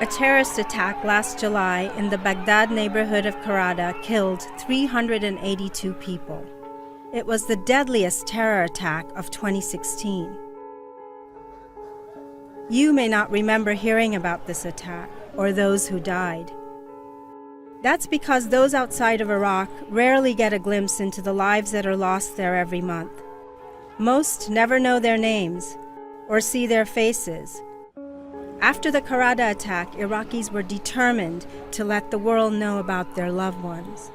A terrorist attack last July in the Baghdad neighborhood of Karada killed 382 people. It was the deadliest terror attack of 2016. You may not remember hearing about this attack or those who died. That's because those outside of Iraq rarely get a glimpse into the lives that are lost there every month. Most never know their names or see their faces. After the Karada attack, Iraqis were determined to let the world know about their loved ones.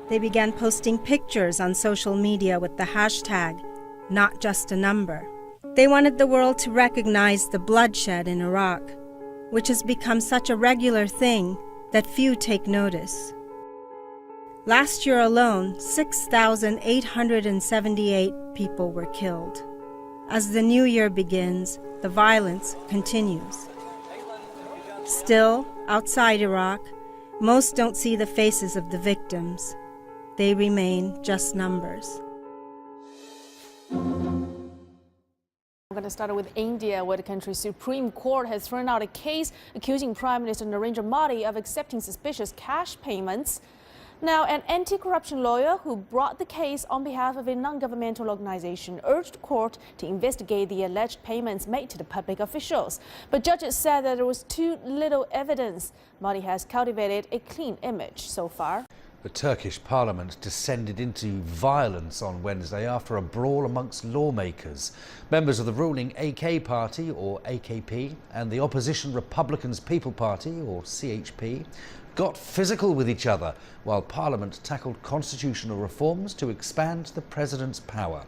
They began posting pictures on social media with the hashtag, "Not Just a Number." They wanted the world to recognize the bloodshed in Iraq, which has become such a regular thing that few take notice. Last year alone, 6,878 people were killed. As the new year begins, the violence continues. Still, outside Iraq, most don't see the faces of the victims. They remain just numbers. I'm going to start with India, where the country's Supreme Court has thrown out a case accusing Prime Minister Narendra Modi of accepting suspicious cash payments. Now, an anti-corruption lawyer who brought the case on behalf of a non-governmental organization urged the court to investigate the alleged payments made to the public officials. But judges said that there was too little evidence. Modi has cultivated a clean image so far. The Turkish parliament descended into violence on Wednesday after a brawl amongst lawmakers. Members of the ruling AK party, or AKP, and the opposition Republicans People Party, or CHP, got physical with each other while Parliament tackled constitutional reforms to expand the president's power.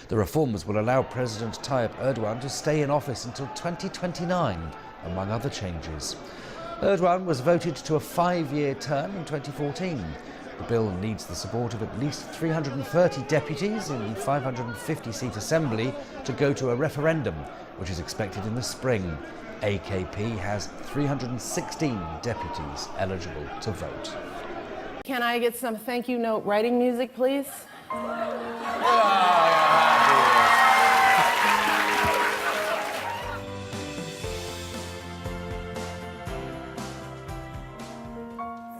The reforms will allow President Tayyip Erdogan to stay in office until 2029, among other changes. Erdogan was voted to a 5-year term in 2014. The bill needs the support of at least 330 deputies in the 550-seat assembly to go to a referendum, which is expected in the spring. AKP has 316 deputies eligible to vote. Can I get some thank you note writing music, please?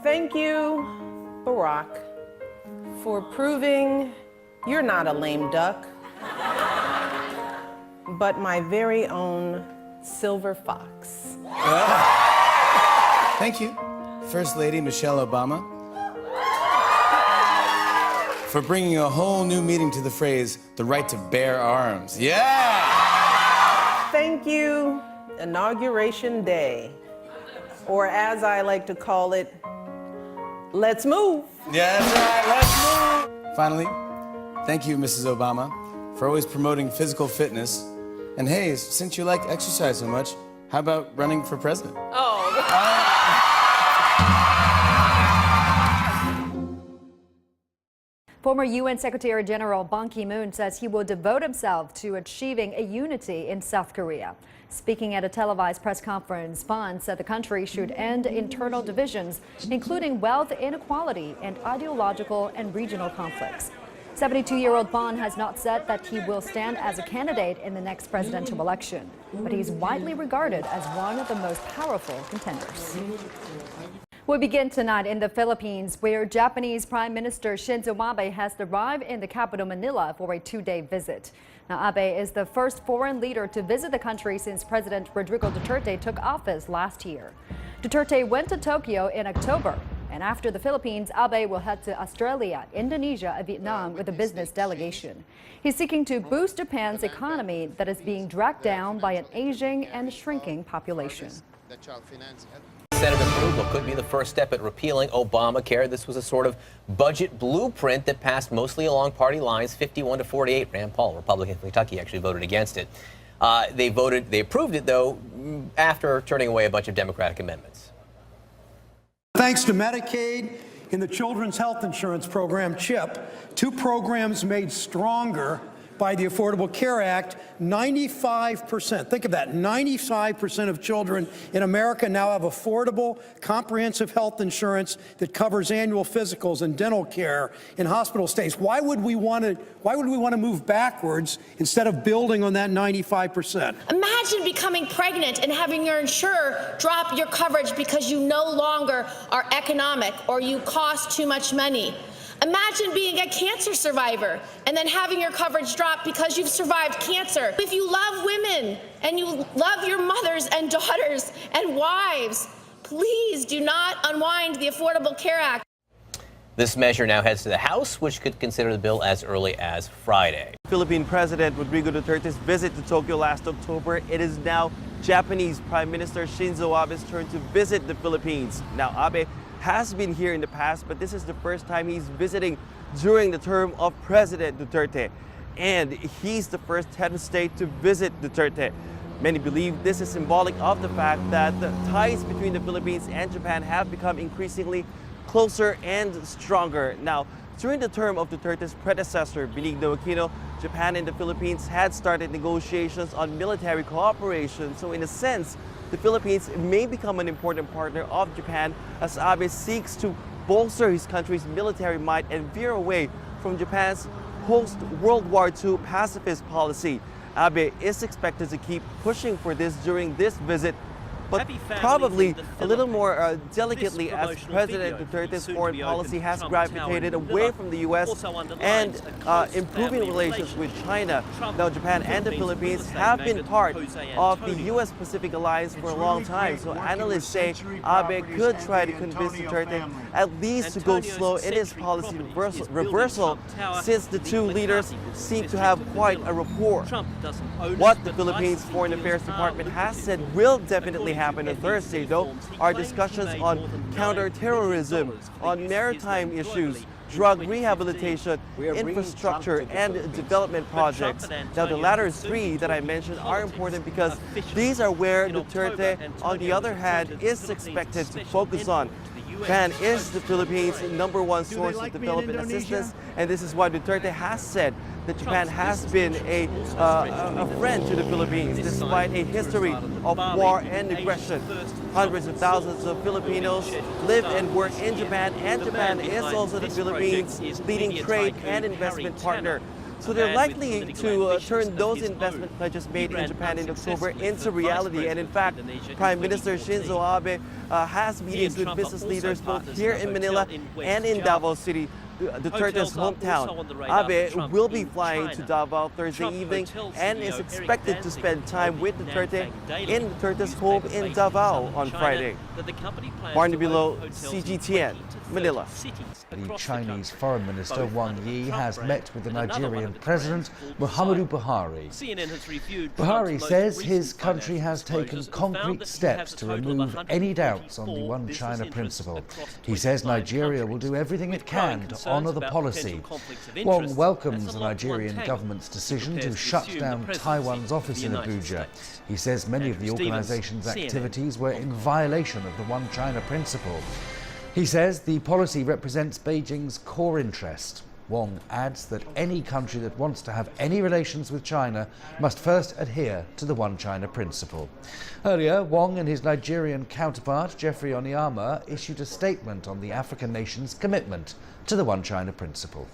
Thank you, Barack, for proving you're not a lame duck, but my very own silver fox. Thank you, First Lady Michelle Obama, for bringing a whole new meaning to the phrase, the right to bear arms. Yeah! Thank you, Inauguration Day, or as I like to call it, let's move. Yeah, that's right, let's move. Finally, thank you, Mrs. Obama, for always promoting physical fitness. And hey, since you like exercise so much, how about running for president? Former UN Secretary General Ban Ki-moon says he will devote himself to achieving a unity in South Korea. Speaking at a televised press conference, Ban said the country should end internal divisions, including wealth inequality and ideological and regional conflicts. 72-year-old Ban has not said that he will stand as a candidate in the next presidential election, but he's widely regarded as one of the most powerful contenders. We begin tonight in the Philippines, where Japanese Prime Minister Shinzo Abe has arrived in the capital Manila for a 2-day visit. Now, Abe is the first foreign leader to visit the country since President Rodrigo Duterte took office last year. Duterte went to Tokyo in October, and after the Philippines, Abe will head to Australia, Indonesia, and Vietnam with a business delegation. He's seeking to boost Japan's economy that is being dragged down by an aging and shrinking population. Senate approval could be the first step at repealing Obamacare. This was a sort of budget blueprint that passed mostly along party lines, 51-48. Rand Paul, Republican from Kentucky, actually voted against it. They approved it, though, after turning away a bunch of Democratic amendments. Thanks to Medicaid and the Children's Health Insurance Program, CHIP, 2 programs made stronger by the Affordable Care Act, 95%, think of that, 95% of children in America now have affordable, comprehensive health insurance that covers annual physicals and dental care in hospital stays. Why would we want to move backwards instead of building on that 95%? Imagine becoming pregnant and having your insurer drop your coverage because you no longer are economic or you cost too much money. Imagine being a cancer survivor and then having your coverage drop because you've survived cancer. If you love women and you love your mothers and daughters and wives, please do not unwind the Affordable Care Act. This measure now heads to the House, which could consider the bill as early as Friday. Philippine President Rodrigo Duterte's visit to Tokyo last October. It is now Japanese Prime Minister Shinzo Abe's turn to visit the Philippines. Now, Abe has been here in the past, but this is the first time he's visiting during the term of President Duterte. And he's the first head of state to visit Duterte. Many believe this is symbolic of the fact that the ties between the Philippines and Japan have become increasingly closer and stronger. Now, during the term of Duterte's predecessor, Benigno Aquino, Japan and the Philippines had started negotiations on military cooperation. So in a sense, the Philippines may become an important partner of Japan as Abe seeks to bolster his country's military might and veer away from Japan's post-World War II pacifist policy. Abe is expected to keep pushing for this during this visit, but probably a little more delicately, as President Duterte's foreign policy has gravitated away from the U.S. and improving relations with China. Now, Japan and the Philippines have been part of the U.S. Pacific Alliance for a long time, so analysts say Abe could try to convince Duterte at least to go slow in his policy reversal, since the two leaders seem to have quite a rapport. What the Philippines Foreign Affairs Department has said will definitely happen on Thursday, though, are discussions on counterterrorism, on maritime issues, drug rehabilitation, infrastructure, and development projects. Now, the latter three that I mentioned are important because these are where Duterte, on the other hand, is expected to focus on. Japan is the Philippines' #1 source of development assistance, and this is why Duterte has said that Japan has been a friend to the Philippines despite a history of war and aggression. Hundreds of thousands of Filipinos live and work in Japan, and Japan is also the Philippines' leading trade and investment partner. So they're likely to turn those investment pledges made in Japan in October into reality. And in fact, Prime Minister Shinzo Abe has meetings with business leaders both here in Manila and in Davao City, Duterte's hometown. Abe will be flying to Davao Thursday evening and is expected to spend time with Duterte in Duterte's home in Davao on Friday. Barney Below, CGTN, Manila. The Chinese Foreign Minister Wang Yi has met with the Nigerian President Muhammadu Buhari. Buhari says his country has taken concrete steps to remove any doubts on the One China principle. He says Nigeria will do everything it can to honour the policy. Wang welcomes the Nigerian government's decision to shut down Taiwan's office in Abuja. He says many of the organisation's activities were in violation of the One China principle. He says the policy represents Beijing's core interest. Wang adds that any country that wants to have any relations with China must first adhere to the One China principle. Earlier, Wang and his Nigerian counterpart, Jeffrey Onyema, issued a statement on the African nation's commitment to the One China principle.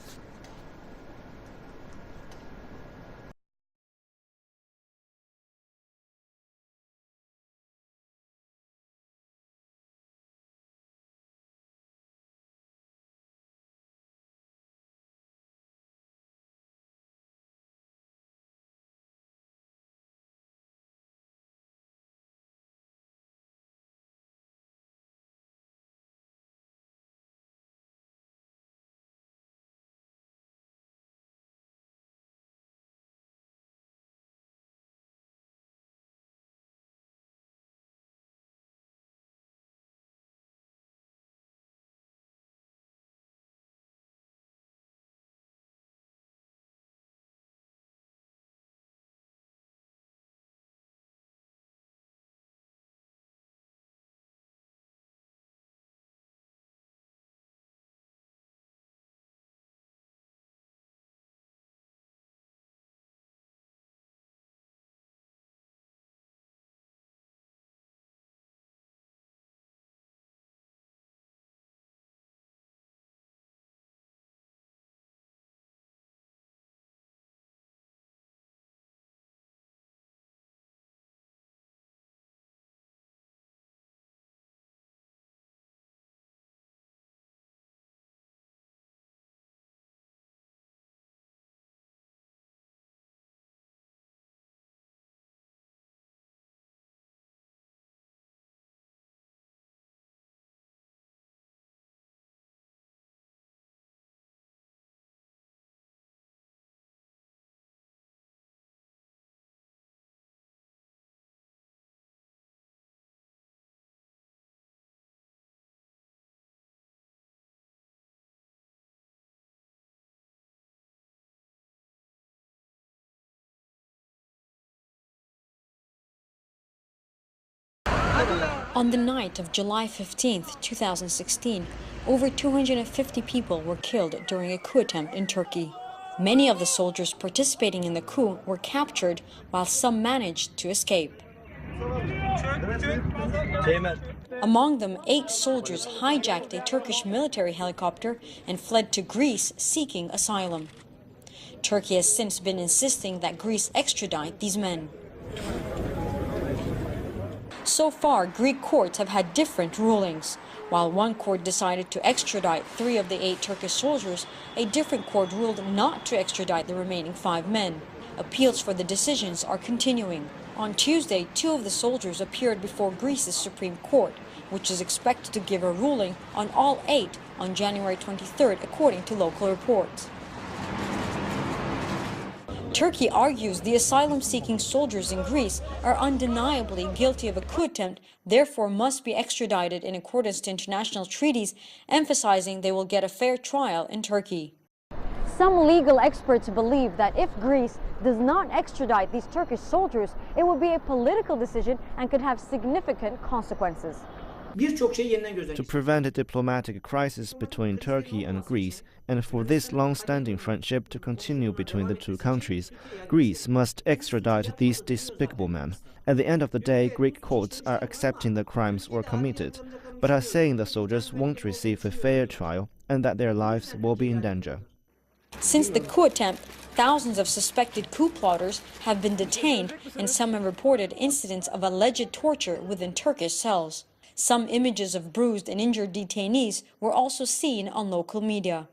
On the night of July 15, 2016, over 250 people were killed during a coup attempt in Turkey. Many of the soldiers participating in the coup were captured, while some managed to escape. Among them, 8 soldiers hijacked a Turkish military helicopter and fled to Greece seeking asylum. Turkey has since been insisting that Greece extradite these men. So far, Greek courts have had different rulings. While one court decided to extradite 3 of the 8 Turkish soldiers, a different court ruled not to extradite the remaining 5 men. Appeals for the decisions are continuing. On Tuesday, 2 of the soldiers appeared before Greece's Supreme Court, which is expected to give a ruling on all 8 on January 23rd, according to local reports. Turkey argues the asylum-seeking soldiers in Greece are undeniably guilty of a coup attempt, therefore must be extradited in accordance to international treaties, emphasizing they will get a fair trial in Turkey. Some legal experts believe that if Greece does not extradite these Turkish soldiers, it will be a political decision and could have significant consequences. To prevent a diplomatic crisis between Turkey and Greece, and for this long-standing friendship to continue between the two countries, Greece must extradite these despicable men. At the end of the day, Greek courts are accepting the crimes were committed, but are saying the soldiers won't receive a fair trial and that their lives will be in danger. Since the coup attempt, thousands of suspected coup plotters have been detained, and some have reported incidents of alleged torture within Turkish cells. Some images of bruised and injured detainees were also seen on local media.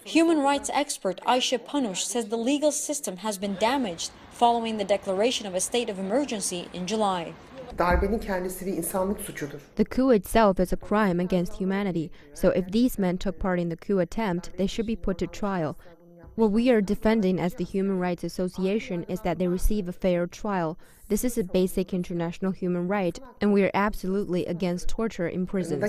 Human rights expert Ayşe Panuş says the legal system has been damaged following the declaration of a state of emergency in July. The coup itself is a crime against humanity, so if these men took part in the coup attempt, they should be put to trial. What we are defending as the Human Rights Association is that they receive a fair trial. This is a basic international human right, and we are absolutely against torture in prisons.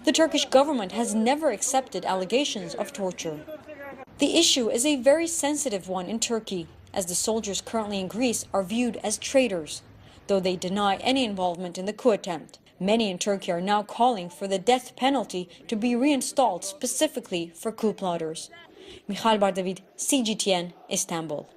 The Turkish government has never accepted allegations of torture. The issue is a very sensitive one in Turkey, as the soldiers currently in Greece are viewed as traitors, though they deny any involvement in the coup attempt. Many in Turkey are now calling for the death penalty to be reinstalled specifically for coup plotters. Michal Bardavid, CGTN, Istanbul.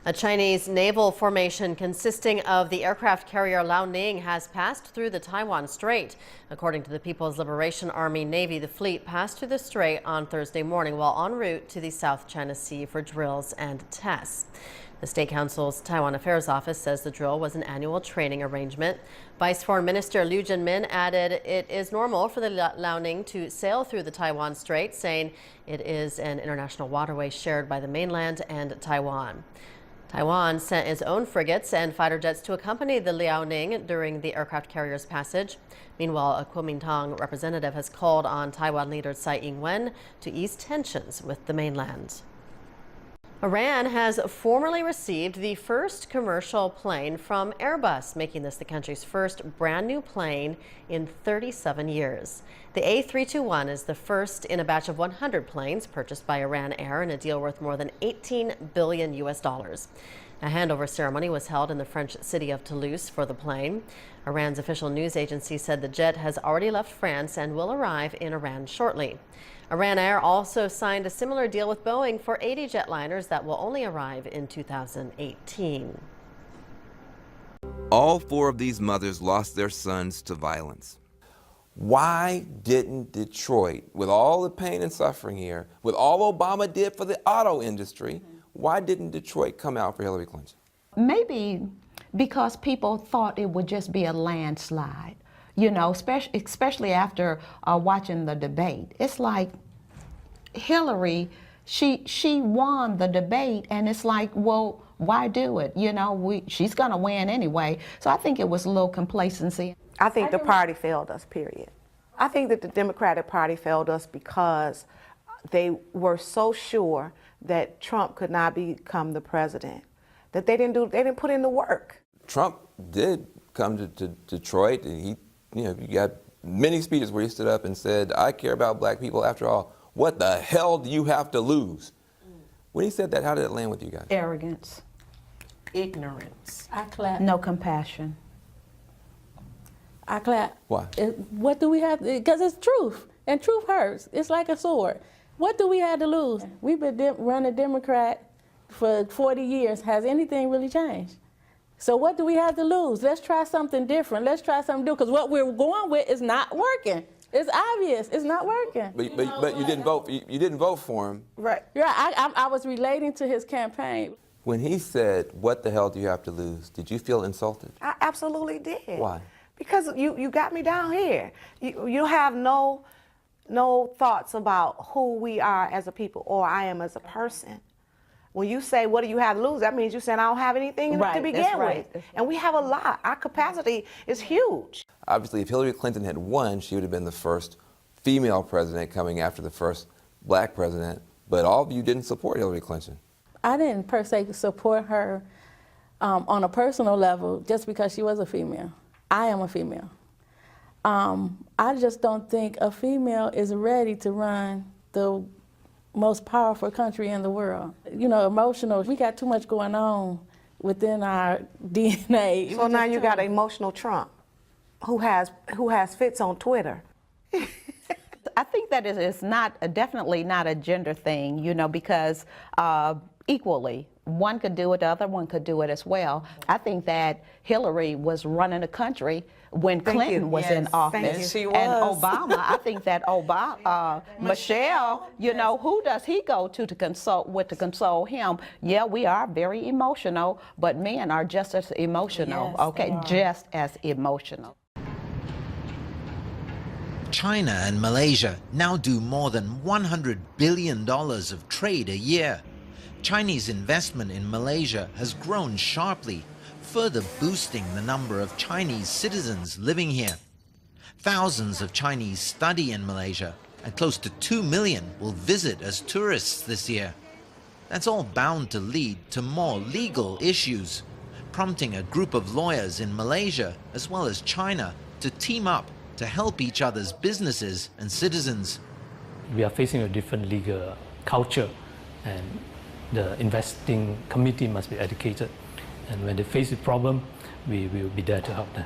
A Chinese naval formation consisting of the aircraft carrier Liaoning has passed through the Taiwan Strait. According to the People's Liberation Army Navy, the fleet passed through the strait on Thursday morning while en route to the South China Sea for drills and tests. The State Council's Taiwan Affairs Office says the drill was an annual training arrangement. Vice Foreign Minister Liu Jianmin added it is normal for the Liaoning to sail through the Taiwan Strait, saying it is an international waterway shared by the mainland and Taiwan. Taiwan sent its own frigates and fighter jets to accompany the Liaoning during the aircraft carrier's passage. Meanwhile, a Kuomintang representative has called on Taiwan leader Tsai Ing-wen to ease tensions with the mainland. Iran has formally received the first commercial plane from Airbus, making this the country's first brand new plane in 37 years. The A321 is the first in a batch of 100 planes purchased by Iran Air in a deal worth more than $18 billion. A handover ceremony was held in the French city of Toulouse for the plane. Iran's official news agency said the jet has already left France and will arrive in Iran shortly. Iran Air also signed a similar deal with Boeing for 80 jetliners that will only arrive in 2018. All 4 of these mothers lost their sons to violence. Why didn't Detroit, with all the pain and suffering here, with all Obama did for the auto industry, why didn't Detroit come out for Hillary Clinton? Maybe because people thought it would just be a landslide, you know, especially after watching the debate. It's like Hillary, she won the debate, and it's like, well, why do it? You know, she's going to win anyway. So I think it was a little complacency. I think the party failed us, period. I think that the Democratic Party failed us because they were so sure that Trump could not become the president, that they didn't put in the work. Trump did come to Detroit, and he, you got many speeches where he stood up and said, I care about black people. After all, what the hell do you have to lose? When he said that, how did it land with you guys? Arrogance. Ignorance. I clap. No compassion. I clap. Why? What do we have? Because it's truth, and truth hurts. It's like a sword. What do we have to lose? We've been running Democrat for 40 years. Has anything really changed? So what do we have to lose? Let's try something different. Let's try something new, because what we're going with is not working. It's obvious. It's not working. But you didn't vote. You didn't vote for him. Right. I was relating to his campaign. When he said, "What the hell do you have to lose?" Did you feel insulted? I absolutely did. Why? Because you got me down here. You have no thoughts about who we are as a people or I am as a person. When you say, what do you have to lose, that means you're saying I don't have anything to begin with. And we have a lot. Our capacity is huge. Obviously, if Hillary Clinton had won, she would have been the first female president coming after the first black president. But all of you didn't support Hillary Clinton. I didn't per se support her on a personal level just because she was a female. I am a female. I just don't think a female is ready to run the most powerful country in the world. You know, emotional, we got too much going on within our DNA. So now you got an emotional Trump who has fits on Twitter. I think that it's definitely not a gender thing, you know, because equally, one could do it, the other one could do it as well. I think that Hillary was running the country when Clinton was in office. She was. And Obama, I think that Michelle, you know, who does he go to console him? Yeah, we are very emotional, but men are just as emotional, Yes, okay? Just as emotional. China and Malaysia now do more than $100 billion of trade a year. Chinese investment in Malaysia has grown sharply, further boosting the number of Chinese citizens living here. Thousands of Chinese study in Malaysia, and close to 2 million will visit as tourists this year. That's all bound to lead to more legal issues, prompting a group of lawyers in Malaysia as well as China to team up to help each other's businesses and citizens. We are facing a different legal culture, and the investing community must be educated. And when they face a problem, we will be there to help them.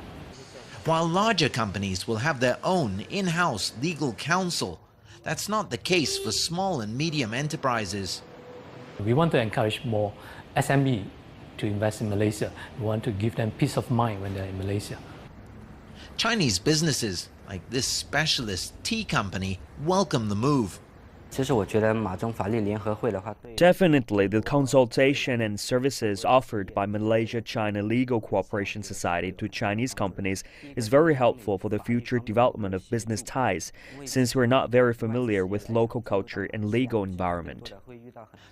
While larger companies will have their own in-house legal counsel, that's not the case for small and medium enterprises. We want to encourage more SME to invest in Malaysia. We want to give them peace of mind when they're in Malaysia. Chinese businesses, like this specialist tea company, welcome the move. Definitely, the consultation and services offered by Malaysia-China Legal Cooperation Society to Chinese companies is very helpful for the future development of business ties, since we're not very familiar with local culture and legal environment.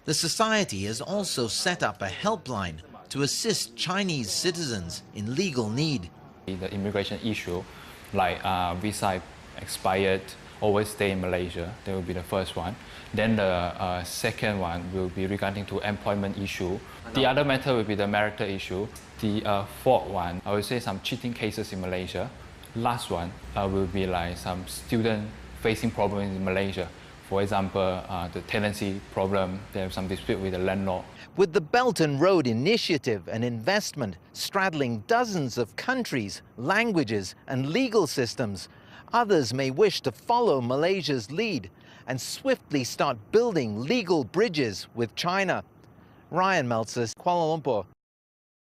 The society has also set up a helpline to assist Chinese citizens in legal need. The immigration issue, like visa expired, always stay in Malaysia. That will be the first one. Then the second one will be regarding to employment issue. The other matter will be the marital issue. The fourth one, I would say some cheating cases in Malaysia. Last one will be like some student facing problems in Malaysia. For example, the tenancy problem, they have some dispute with the landlord. With the Belt and Road Initiative and investment straddling dozens of countries, languages and legal systems, others may wish to follow Malaysia's lead and swiftly start building legal bridges with China. Ryan Meltzer, Kuala Lumpur.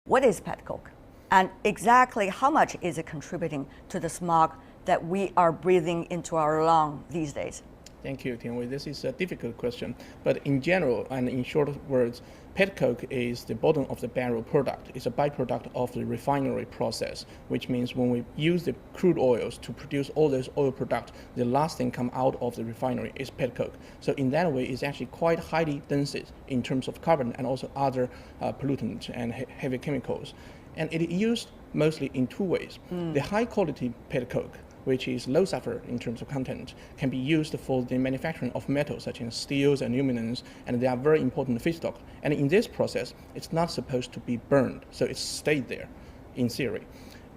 What is pet coke? And exactly how much is it contributing to the smog that we are breathing into our lungs these days? Thank you, Tianwei. This is a difficult question, but in general and in short words, pet coke is the bottom of the barrel product. It's a byproduct of the refinery process, which means when we use the crude oils to produce all those oil products, the last thing come out of the refinery is pet coke. So in that way, it's actually quite highly dense in terms of carbon and also other pollutants and heavy chemicals. And it is used mostly in two ways. The high quality pet coke, which is low sulfur in terms of content, can be used for the manufacturing of metals such as steels and aluminum, and they are very important feedstock. And in this process, it's not supposed to be burned, so it stayed there in theory.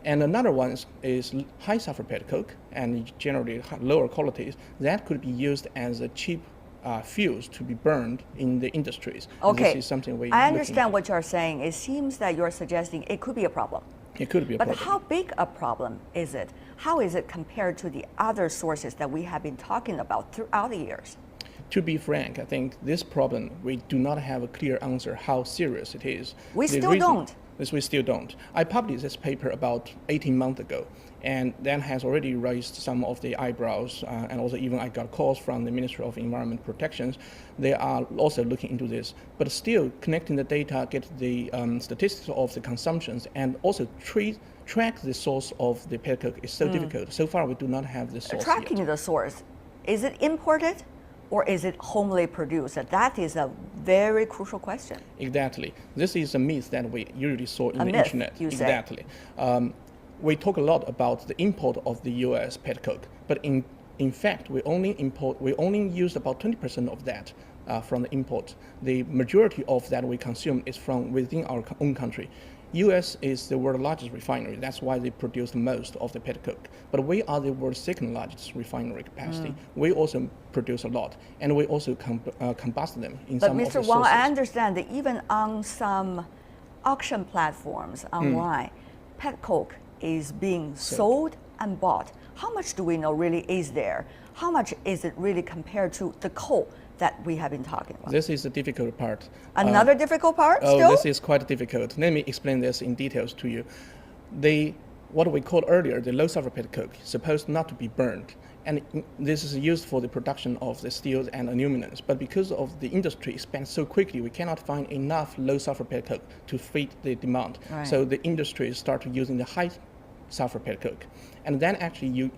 And another one is high sulfur pet coke, and generally lower qualities, that could be used as a cheap fuels to be burned in the industries. Okay, this is something I understand what you're saying. It seems that you're suggesting it could be a problem. It could be a problem. But how big a problem is it? How is it compared to the other sources that we have been talking about throughout the years? To be frank, I think this problem, we do not have a clear answer how serious it is. We still don't. Yes, we still don't. I published this paper about 18 months ago, and that has already raised some of the eyebrows, and also even I got calls from the Ministry of Environment Protection. They are also looking into this, but still connecting the data, get the statistics of the consumptions, and also track the source of the pet coke is so difficult. So far, we do not have the source Tracking yet. the source, is it imported? Or is it homely produced? That is a very crucial question. Exactly. This is a myth that we usually saw in the myth, internet. You exactly. We talk a lot about the import of the U.S. pet coke, but in fact, we only use about 20% of that from the import. The majority of that we consume is from within our own country. U.S. is the world's largest refinery. That's why they produce most of the pet coke. But we are the world's second largest refinery capacity. We also produce a lot, and we also combust them in some of the sources. But Mr. Wang, I understand that even on some auction platforms online, pet coke is being sold and bought. How much do we know really is there? How much is it really compared to the coal that we have been talking about? This is the difficult part. Another difficult part still? Oh, this is quite difficult. Let me explain this in details to you. What we called earlier, the low sulfur pet coke, is supposed not to be burned. And this is used for the production of the steels and aluminums. But because of the industry expands so quickly, we cannot find enough low sulfur pet coke to feed the demand. Right. So the industry started using the high sulfur pet coke. And then actually you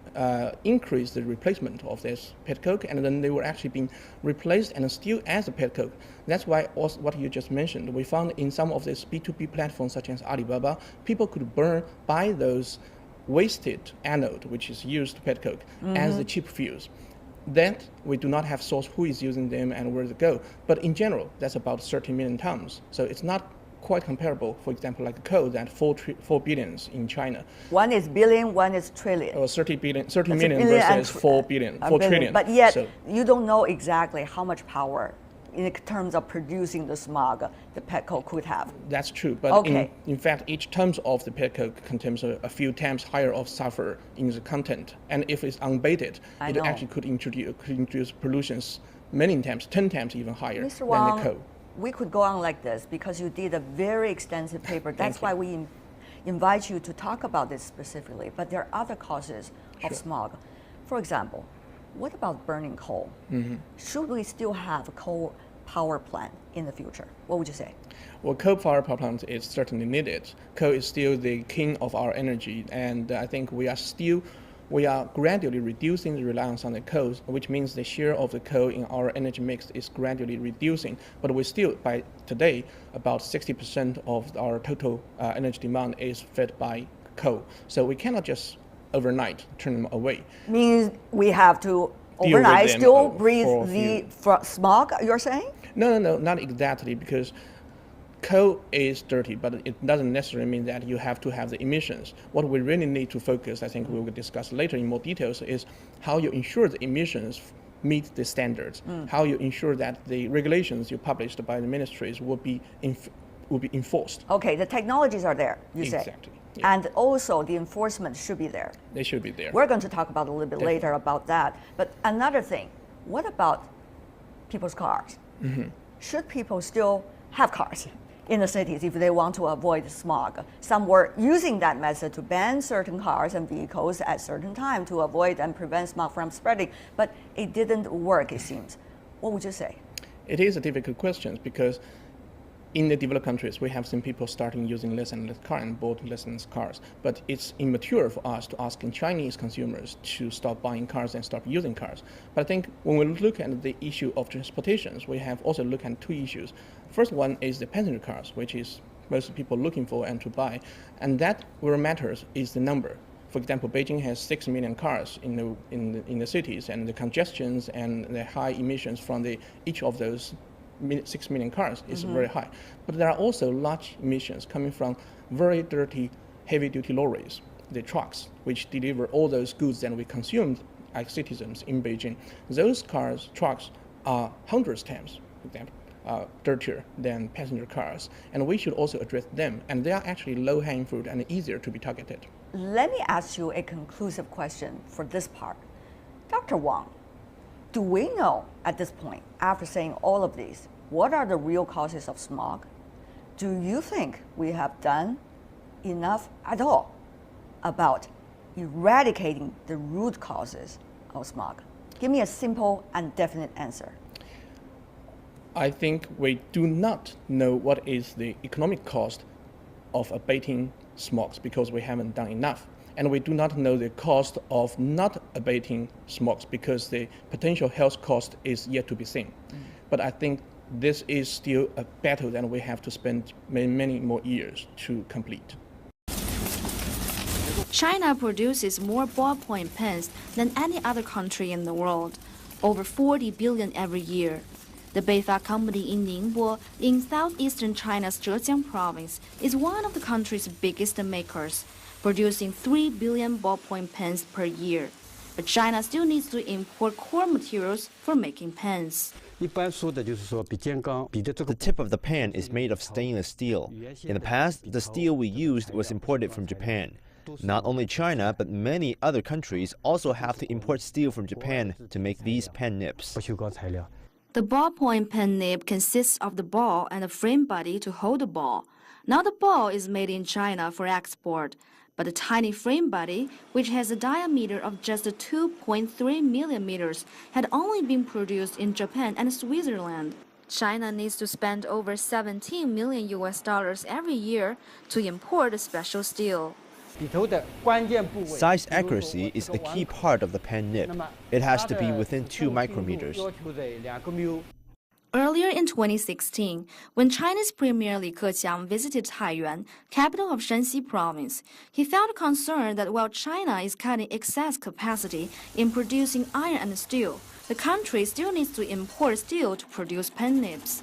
increase the replacement of this pet coke, and then they were actually being replaced and still as a pet coke. That's why also what you just mentioned, we found in some of these B2B platforms such as Alibaba, people could buy those wasted anode, which is used pet coke, as the cheap fuels. That we do not have source who is using them and where they go. But in general, that's about 30 million tons. So it's not quite comparable, for example, like coal, that 4 billions in China. One is billion, one is trillion. Or 30 million versus 4 trillion. But yet, you don't know exactly how much power in terms of producing the smog the pet coke could have. That's true, but in fact, each ton of the pet coke contains a few times higher of sulfur in the content. And if it's unbaited, it actually could introduce pollutions many times, 10 times even higher Mr. than Wang, the coal. we could go on like this because you did a very extensive paper. That's why we invite you to talk about this specifically. But there are other causes of smog. For example, what about burning coal? Should we still have a coal power plant in the future? What would you say? Well, coal power plant is certainly needed. Coal is still the king of our energy, and I think we are gradually reducing the reliance on the coal, which means the share of the coal in our energy mix is gradually reducing. But we still, by today, about 60% of our total energy demand is fed by coal. So we cannot just overnight turn them away. Means we have to overnight still breathe the smog, you're saying? No, not exactly, because coal is dirty, but it doesn't necessarily mean that you have to have the emissions. What we really need to focus, I think we will discuss later in more details, is how you ensure the emissions meet the standards, how you ensure that the regulations you published by the ministries will be enforced. Okay, the technologies are there, you say. Exactly. Yeah. And also the enforcement should be there. They should be there. We're going to talk about a little bit later about that. But another thing, what about people's cars? Should people still have cars in the cities if they want to avoid smog? Some were using that method to ban certain cars and vehicles at certain time to avoid and prevent smog from spreading, but it didn't work, it seems. What would you say? It is a difficult question because in the developed countries, we have seen people starting using less and less cars and bought less and less cars. But it's immature for us to ask Chinese consumers to stop buying cars and stop using cars. But I think when we look at the issue of transportations, we have also looked at two issues. First one is the passenger cars, which is most people looking for and to buy. And that where matters is the number. For example, Beijing has 6 million cars in the cities, and the congestions and the high emissions from each of those 6 million cars is very high. But there are also large emissions coming from very dirty, heavy-duty lorries, the trucks, which deliver all those goods that we consume as citizens in Beijing. Those trucks are hundreds times, for example, dirtier than passenger cars, and we should also address them, and they are actually low-hanging fruit and easier to be targeted. Let me ask you a conclusive question for this part. Dr. Wang, do we know at this point, after saying all of these, what are the real causes of smog? Do you think we have done enough at all about eradicating the root causes of smog? Give me a simple and definite answer. I think we do not know what is the economic cost of abating smogs because we haven't done enough. And we do not know the cost of not abating smogs because the potential health cost is yet to be seen. But I think this is still a battle that we have to spend many more years to complete. China produces more ballpoint pens than any other country in the world, over 40 billion every year. The Beifa company in Ningbo, in southeastern China's Zhejiang province, is one of the country's biggest makers, producing 3 billion ballpoint pens per year. But China still needs to import core materials for making pens. The tip of the pen is made of stainless steel. In the past, the steel we used was imported from Japan. Not only China, but many other countries also have to import steel from Japan to make these pen nips. The ballpoint pen nib consists of the ball and a frame body to hold the ball. Now the ball is made in China for export, but the tiny frame body, which has a diameter of just 2.3 millimeters, had only been produced in Japan and Switzerland. China needs to spend over $17 million every year to import the special steel. Size accuracy is a key part of the pen nib. It has to be within 2 micrometers. Earlier in 2016, when Chinese Premier Li Keqiang visited Taiyuan, capital of Shanxi province, he felt concerned that while China is cutting excess capacity in producing iron and steel, the country still needs to import steel to produce pen nibs.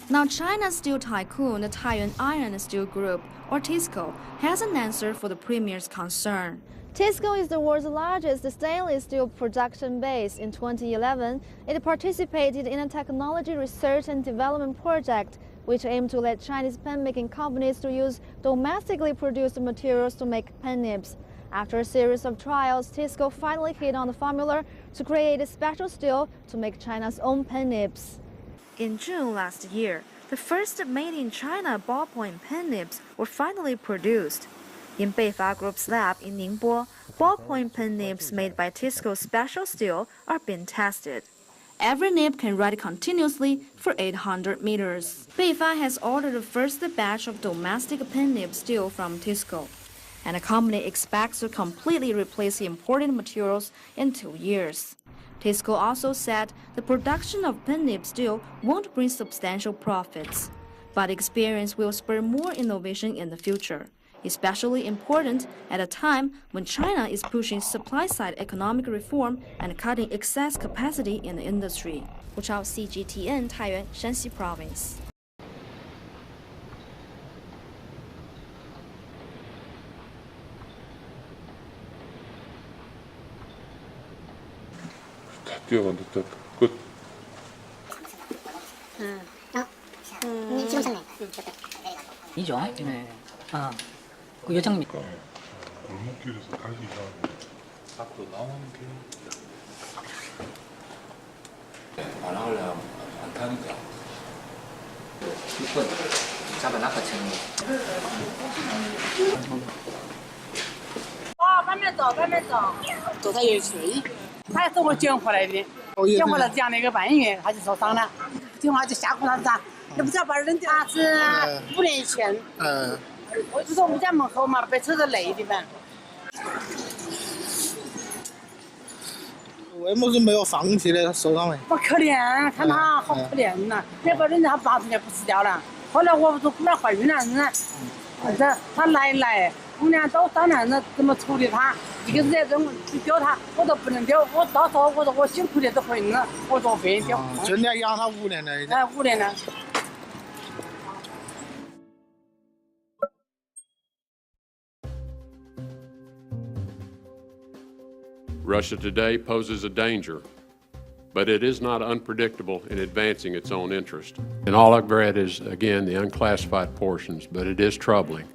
Now China's steel tycoon, the Taiyuan Iron and Steel Group, or TISCO, has an answer for the Premier's concern. TISCO is the world's largest stainless steel production base. In 2011, it participated in a technology research and development project which aimed to let Chinese pen-making companies to use domestically produced materials to make pen nibs. After a series of trials, TISCO finally hit on the formula to create a special steel to make China's own pen nibs. In June last year, the first made-in-China ballpoint pen nibs were finally produced. In Beifa Group's lab in Ningbo, ballpoint pen nibs made by TISCO's special steel are being tested. Every nib can write continuously for 800 meters. Beifa has ordered the first batch of domestic pen nib steel from TISCO, and the company expects to completely replace imported materials in 2 years. TISCO also said the production of pen nib steel won't bring substantial profits, but experience will spur more innovation in the future, especially important at a time when China is pushing supply-side economic reform and cutting excess capacity in the industry. Wu Chao, CGTN, Taiyuan, Shanxi Province. 뛰어간다. 끝. 이죠? 네. 그 요정미. 골목길에서 다시 밖으로 나오는 게 안 하려면 안 타니까. 6번 잡아놨고 치는 거. 外面走，走他有水，他也是我捡回来的，捡回来这样的一个半月，他就受伤了，电话就吓唬他噻，你不知道把他扔掉，他是5年前，就说我们家门口嘛，被车子累的嘛。为么子没有放弃的？他受伤没？不可怜，看他好可怜呐，要不然他把人家不死掉了。后来我说姑娘怀孕了，他来。姑娘都商量着怎么处理他，一个是在扔去丢他，我都不能丢，我到时候我说我辛苦的都回了，我说我不愿意丢。真的养他5年了。5年了。Russia today poses a danger, but it is not unpredictable in advancing its own interest. And all I've read is, again, the unclassified portions, but it is troubling.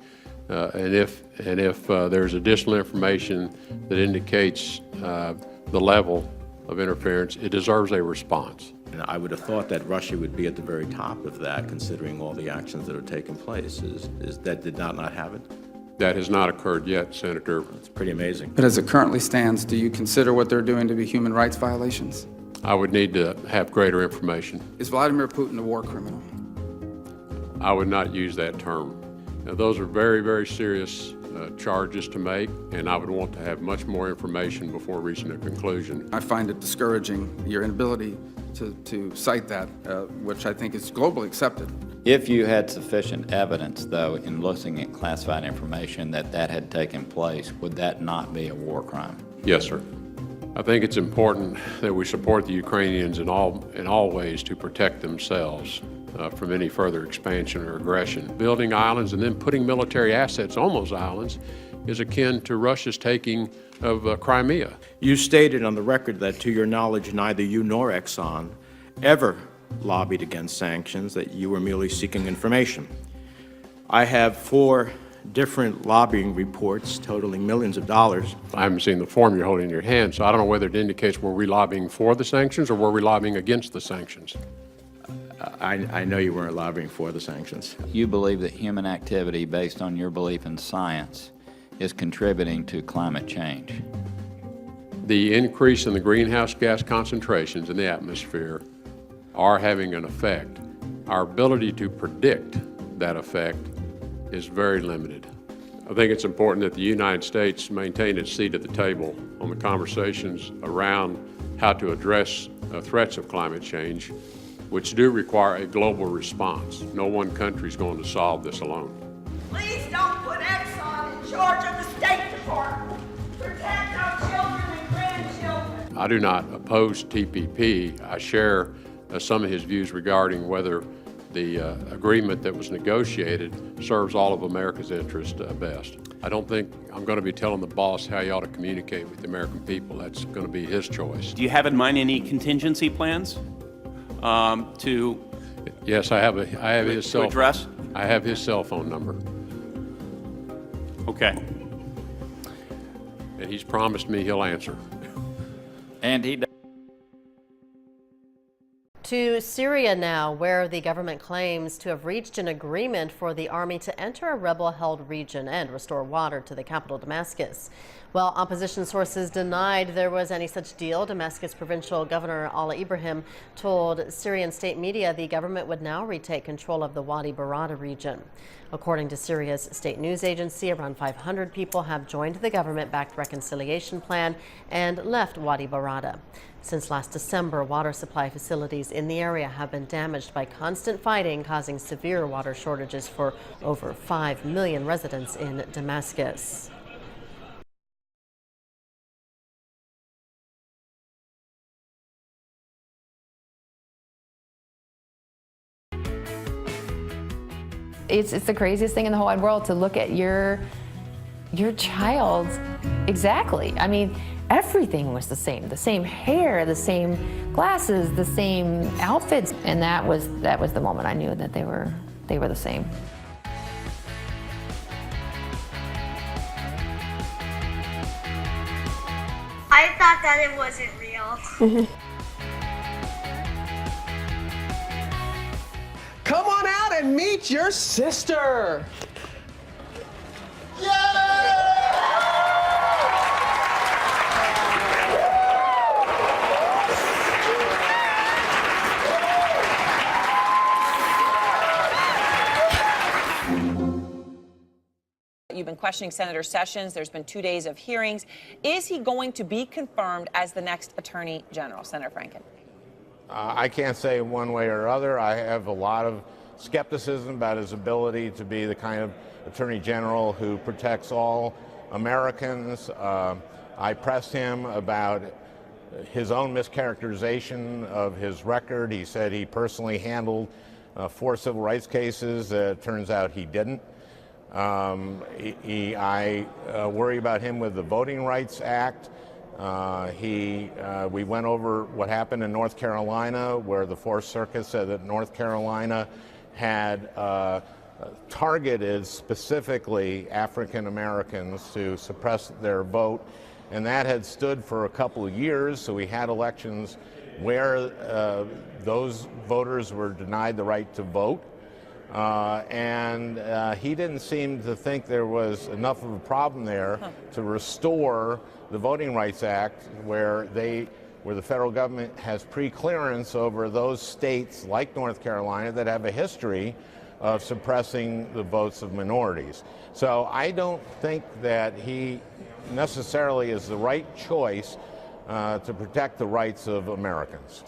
And if there's additional information that indicates the level of interference, it deserves a response. And I would have thought that Russia would be at the very top of that, considering all the actions that are taking place. Is that did not happen? That has not occurred yet, Senator. It's pretty amazing. But as it currently stands, do you consider what they're doing to be human rights violations? I would need to have greater information. Is Vladimir Putin a war criminal? I would not use that term. Now, those are very, very serious charges to make, and I would want to have much more information before reaching a conclusion. I find it discouraging, your inability to cite that, which I think is globally accepted. If you had sufficient evidence, though, in looking at classified information that had taken place, would that not be a war crime? Yes, sir. I think it's important that we support the Ukrainians in all ways to protect themselves from any further expansion or aggression. Building islands and then putting military assets on those islands is akin to Russia's taking of Crimea. You stated on the record that, to your knowledge, neither you nor Exxon ever lobbied against sanctions, that you were merely seeking information. I have 4 different lobbying reports totaling millions of dollars. I haven't seen the form you're holding in your hand, so I don't know whether it indicates were we lobbying for the sanctions or were we lobbying against the sanctions. I know you weren't lobbying for the sanctions. You believe that human activity based on your belief in science is contributing to climate change? The increase in the greenhouse gas concentrations in the atmosphere are having an effect. Our ability to predict that effect is very limited. I think it's important that the United States maintain its seat at the table on the conversations around how to address threats of climate change, which do require a global response. No one country is going to solve this alone. Please don't put Exxon in charge of the State Department. Protect our children and grandchildren. I do not oppose TPP. I share some of his views regarding whether the agreement that was negotiated serves all of America's interest best. I don't think I'm going to be telling the boss how he ought to communicate with the American people. That's going to be his choice. Do you have in mind any contingency plans to? Yes, I have his cell address. I have his cell phone number. Okay. And he's promised me he'll answer. And he does. To Syria now, where the government claims to have reached an agreement for the army to enter a rebel-held region and restore water to the capital, Damascus. Well, opposition sources denied there was any such deal. Damascus provincial governor Ala Ibrahim told Syrian state media the government would now retake control of the Wadi Barada region. According to Syria's state news agency, around 500 people have joined the government-backed reconciliation plan and left Wadi Barada. Since last December, water supply facilities in the area have been damaged by constant fighting, causing severe water shortages for over 5 million residents in Damascus. It's the craziest thing in the whole wide world to look at your child. Exactly. I mean, everything was the same hair, the same glasses, the same outfits, and that was the moment I knew that they were the same. I thought that it wasn't real. Come on out and meet your sister. You've been questioning Senator Sessions. There's been 2 days of hearings. Is he going to be confirmed as the next Attorney General? Senator Franken. I can't say one way or other. I have a lot of skepticism about his ability to be the kind of Attorney General who protects all Americans. I pressed him about his own mischaracterization of his record. He said he personally handled 4 civil rights cases. Turns out he didn't. I worry about him with the Voting Rights Act We went over what happened in North Carolina, where the Fourth Circuit said that North Carolina had targeted specifically African Americans to suppress their vote, and that had stood for a couple of years. So we had elections where those voters were denied the right to vote. He didn't seem to think there was enough of a problem there to restore the Voting Rights Act, where the federal government has pre-clearance over those states like North Carolina that have a history of suppressing the votes of minorities. So I don't think that he necessarily is the right choice to protect the rights of Americans.